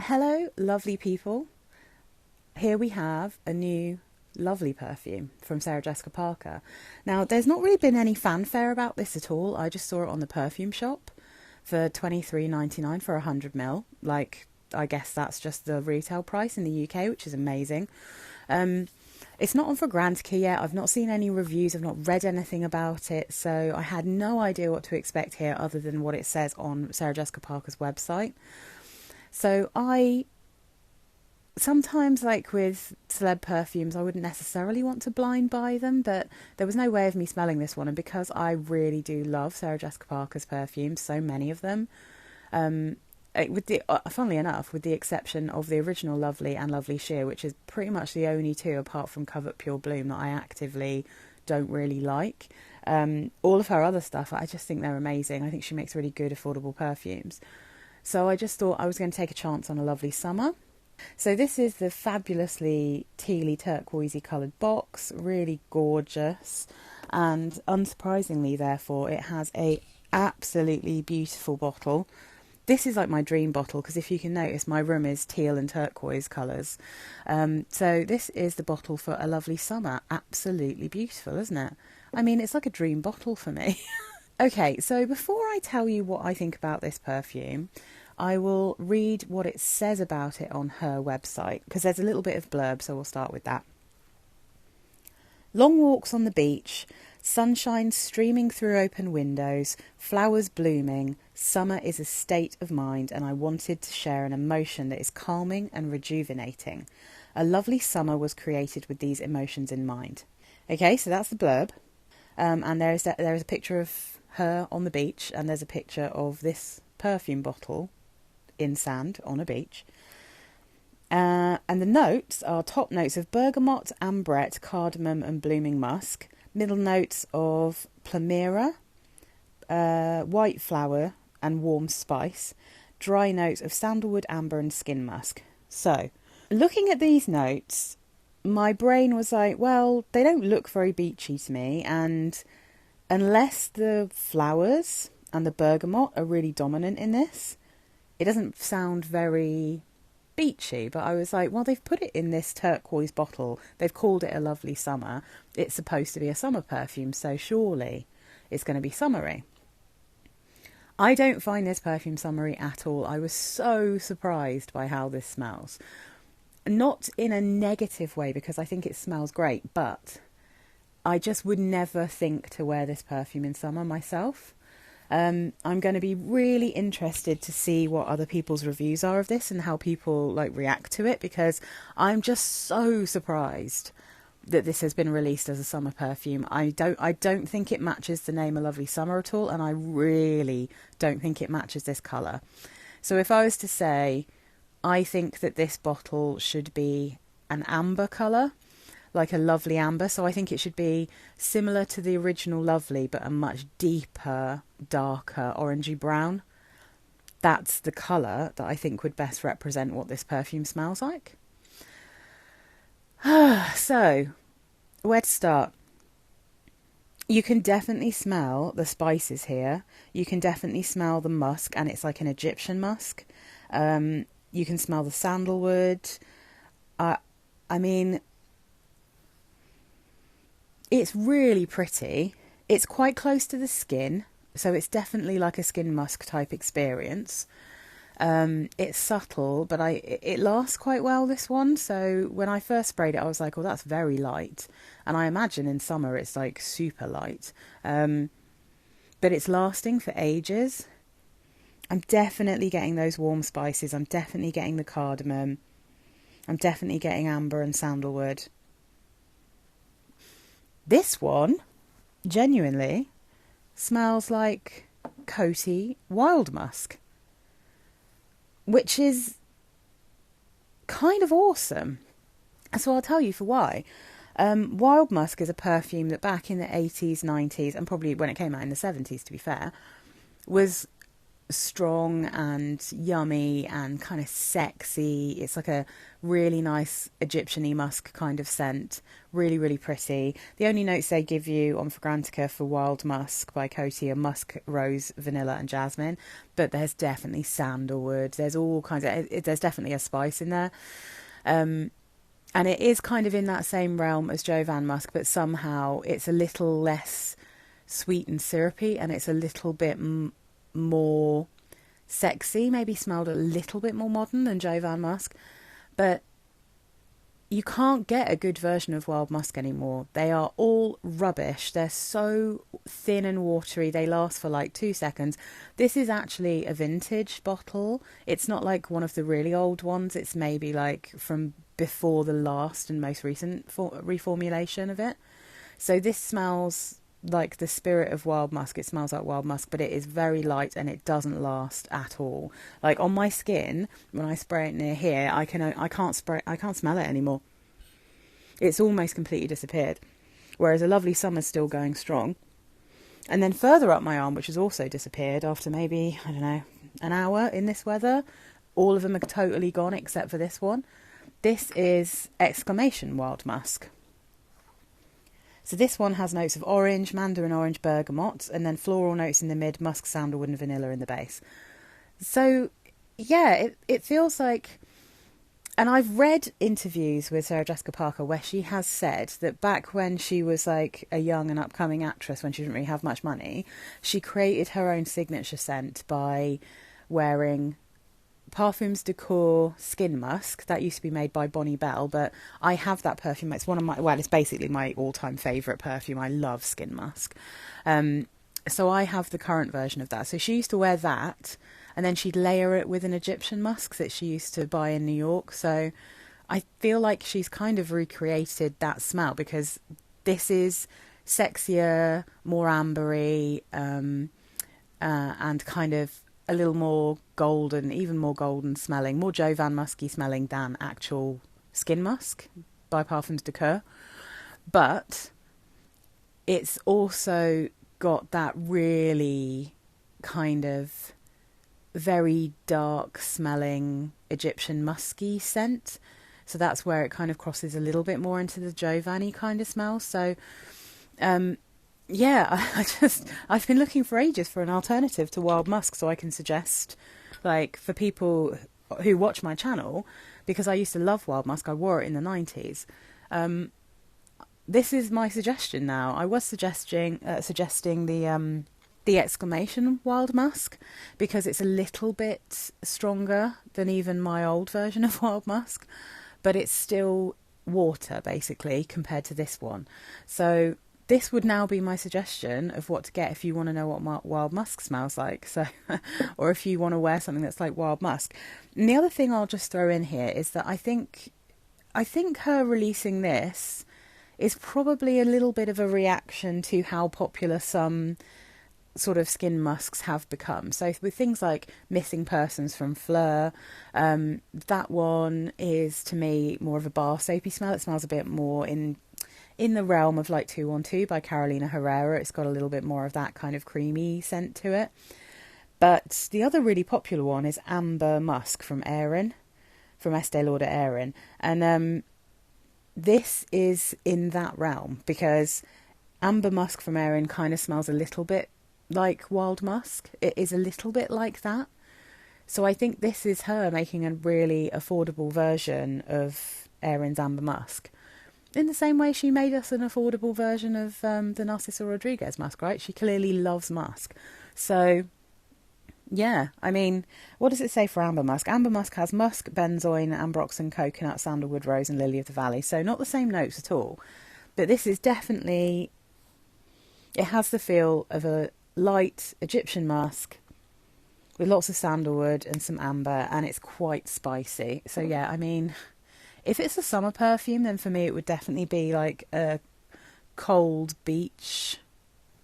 Hello, lovely people. Here we have a new lovely perfume from Sarah Jessica Parker. Now, there's not really been any fanfare about this at all. I just saw it on the perfume shop for $23.99 for 100 ml. Like, I guess that's just the retail price in the UK, which is amazing. It's not on for Grantke yet. I've not seen any reviews. I've not read anything about it. So I had no idea what to expect here other than what it says on Sarah Jessica Parker's website. So I sometimes, like with celeb perfumes, I wouldn't necessarily want to blind buy them, but there was no way of me smelling this one. And because I really do love Sarah Jessica Parker's perfumes, so many of them, funnily enough, with the exception of the original Lovely and Lovely Sheer, which is pretty much the only two apart from Covet Pure Bloom that I actively don't really like. All of her other stuff, I just think they're amazing. I think she makes really good, affordable perfumes. So I just thought I was going to take a chance on a lovely summer. So this is the fabulously tealy turquoisey coloured box, really gorgeous, and unsurprisingly, therefore, it has a absolutely beautiful bottle. This is like my dream bottle because if you can notice, my room is teal and turquoise colours. So this is the bottle for a lovely summer. Absolutely beautiful, isn't it? I mean, it's like a dream bottle for me. Okay, so before I tell you what I think about this perfume, I will read what it says about it on her website, because there's a little bit of blurb, so we'll start with that. Long walks on the beach, sunshine streaming through open windows, flowers blooming, summer is a state of mind, and I wanted to share an emotion that is calming and rejuvenating. A lovely summer was created with these emotions in mind. Okay, so that's the blurb. And there is a picture of her on the beach, and there's a picture of this perfume bottle in sand on a beach. And the notes are top notes of bergamot, ambrette, cardamom and blooming musk, middle notes of plumera, white flower and warm spice, dry notes of sandalwood, amber and skin musk. So, looking at these notes, my brain was like, well, they don't look very beachy to me, and unless the flowers and the bergamot are really dominant in this, it doesn't sound very beachy. But I was like, well, they've put it in this turquoise bottle. They've called it a lovely summer. It's supposed to be a summer perfume, so surely it's going to be summery. I don't find this perfume summery at all. I was so surprised by how this smells. Not in a negative way, because I think it smells great, but I just would never think to wear this perfume in summer myself. I'm going to be really interested to see what other people's reviews are of this and how people react to it, because I'm just so surprised that this has been released as a summer perfume. I don't think it matches the name A Lovely Summer at all, and I really don't think it matches this colour. So if I was to say, I think that this bottle should be an amber colour, like a lovely amber. So I think it should be similar to the original Lovely, but a much deeper, darker, orangey brown. That's the colour that I think would best represent what this perfume smells like. So, where to start? You can definitely smell the spices here. You can definitely smell the musk, and it's like an Egyptian musk. You can smell the sandalwood. I mean, it's really pretty. It's quite close to the skin, so it's definitely like a skin musk type experience. It's subtle, but it lasts quite well, this one. So when I first sprayed it, I was like, oh, that's very light. And I imagine in summer it's like super light. But it's lasting for ages. I'm definitely getting those warm spices. I'm definitely getting the cardamom. I'm definitely getting amber and sandalwood. This one, genuinely, smells like Coty Wild Musk, which is kind of awesome. So I'll tell you for why. Wild Musk is a perfume that back in the 80s, 90s, and probably when it came out in the 70s, to be fair, was strong and yummy and kind of sexy. It's like a really nice Egyptian-y musk kind of scent. Really, really pretty. The only notes they give you on Fragrantica for Wild Musk by Coty are musk, rose, vanilla and jasmine. But there's definitely sandalwood. There's all kinds of... There's definitely a spice in there. And it is kind of in that same realm as Jovan Musk, but somehow it's a little less sweet and syrupy, and it's a little bit more sexy, maybe smelled a little bit more modern than Jovan Musk. But you can't get a good version of Wild Musk anymore. They are all rubbish. They're so thin and watery. They last for like 2 seconds. This is actually a vintage bottle. It's not like one of the really old ones. It's maybe like from before the last and most recent reformulation of it. So this smells like the spirit of Wild Musk. It smells like Wild Musk, but it is very light and it doesn't last at all. Like on my skin, when I spray it near here, I can't smell it anymore. It's almost completely disappeared. Whereas a Lovely Summer's still going strong. And then further up my arm, which has also disappeared after maybe, I don't know, an hour in this weather, all of them are totally gone except for this one. This is Exclamation Wild Musk. So this one has notes of orange, mandarin orange, bergamot, and then floral notes in the mid, musk, sandalwood and vanilla in the base. So, yeah, it feels like... And I've read interviews with Sarah Jessica Parker where she has said that back when she was like a young and upcoming actress, when she didn't really have much money, she created her own signature scent by wearing Parfums de Cour Skin Musk. That used to be made by Bonnie Bell, but I have that perfume. It's one of my, well, it's basically my all-time favourite perfume. I love Skin Musk. So I have the current version of that. So she used to wear that, and then she'd layer it with an Egyptian musk that she used to buy in New York. So I feel like she's kind of recreated that smell, because this is sexier, more ambery, and kind of a little more golden, even more golden smelling, more Jovan Musky smelling than actual Skin Musk by Parfums de Cour. But it's also got that really kind of very dark smelling Egyptian musky scent. So that's where it kind of crosses a little bit more into the Jovan-y kind of smell. So, yeah, I've been looking for ages for an alternative to Wild Musk, so I can suggest, like, for people who watch my channel, because I used to love Wild Musk, I wore it in the 90s. This is my suggestion now. I was suggesting the Exclamation Wild Musk, because it's a little bit stronger than even my old version of Wild Musk, but it's still water, basically, compared to this one. So this would now be my suggestion of what to get if you want to know what Wild Musk smells like. So, or if you want to wear something that's like Wild Musk. And the other thing I'll just throw in here is that I think her releasing this is probably a little bit of a reaction to how popular some sort of skin musks have become. So with things like Missing Persons from Fleur, that one is to me more of a bar soapy smell. It smells a bit more in the realm of like 212 by Carolina Herrera. It's got a little bit more of that kind of creamy scent to it. But the other really popular one is Amber Musk from Erin, from Estee Lauder Erin. And this is in that realm, because Amber Musk from Erin kind of smells a little bit like Wild Musk. It is a little bit like that. So I think this is her making a really affordable version of Erin's Amber Musk. In the same way she made us an affordable version of the Narciso Rodriguez musk, right? She clearly loves musk. So, yeah, I mean, what does it say for Amber Musk? Amber Musk has musk, benzoin, ambroxan, coconut, sandalwood, rose and lily of the valley. So not the same notes at all. But this is definitely... It has the feel of a light Egyptian musk with lots of sandalwood and some amber, and it's quite spicy. So, yeah, I mean... If it's a summer perfume, then for me it would definitely be like a cold beach.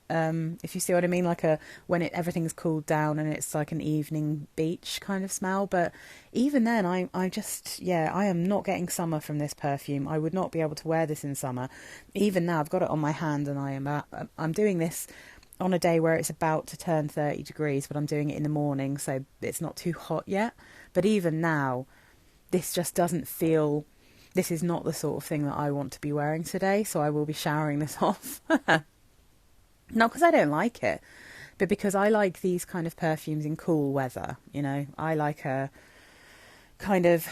If you see what I mean, like when everything's cooled down and it's like an evening beach kind of smell. But even then, I am not getting summer from this perfume. I would not be able to wear this in summer. Even now, I've got it on my hand and I'm doing this on a day where it's about to turn 30 degrees, but I'm doing it in the morning, so it's not too hot yet. But even now, this just doesn't feel, this is not the sort of thing that I want to be wearing today, so I will be showering this off. Not because I don't like it, but because I like these kind of perfumes in cool weather, you know. I like a kind of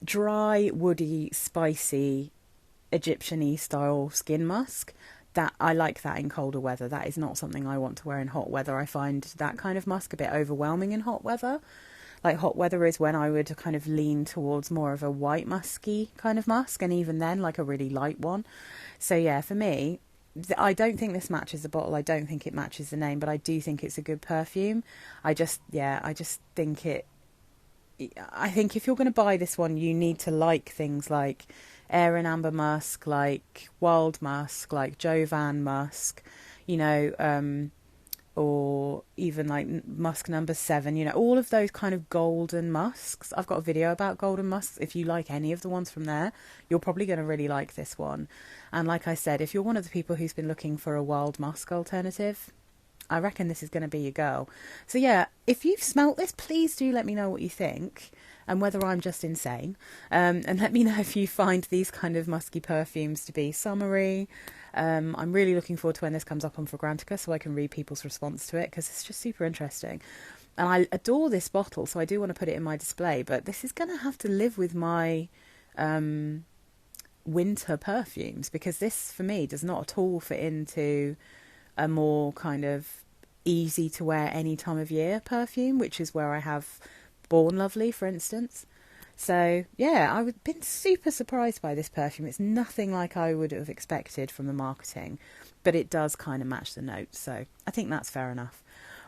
dry, woody, spicy, Egyptian-y style skin musk. That I like that in colder weather. That is not something I want to wear in hot weather. I find that kind of musk a bit overwhelming in hot weather. Like, hot weather is when I would kind of lean towards more of a white musky kind of musk, and even then, like a really light one. So yeah, for me, I don't think this matches the bottle. I don't think it matches the name, but I do think it's a good perfume. I just think it. I think if you're going to buy this one, you need to like things like Air and Amber Musk, like Wild Musk, like Jovan Musk, you know, or even like Musk number 7, you know, all of those kind of golden musks. I've got a video about golden musks. If you like any of the ones from there, you're probably going to really like this one. And like I said, if you're one of the people who's been looking for a wild musk alternative, I reckon this is going to be your girl. So yeah, if you've smelt this, please do let me know what you think and whether I'm just insane. And let me know if you find these kind of musky perfumes to be summery. I'm really looking forward to when this comes up on Fragrantica so I can read people's response to it, because it's just super interesting. And I adore this bottle, so I do want to put it in my display, but this is going to have to live with my winter perfumes, because this, for me, does not at all fit into a more kind of easy to wear any time of year perfume, which is where I have Born Lovely, for instance. So yeah, I've been super surprised by this perfume. It's nothing like I would have expected from the marketing, but it does kind of match the notes, so I think that's fair enough.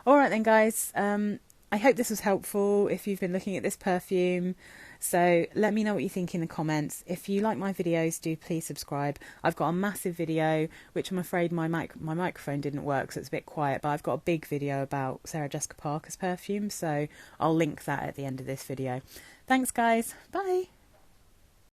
All right then, guys, I hope this was helpful if you've been looking at this perfume. So let me know what you think in the comments. If you like my videos, do please subscribe. I've got a massive video, which I'm afraid my microphone didn't work, so it's a bit quiet, but I've got a big video about Sarah Jessica Parker's perfume, so I'll link that at the end of this video. Thanks, guys. Bye.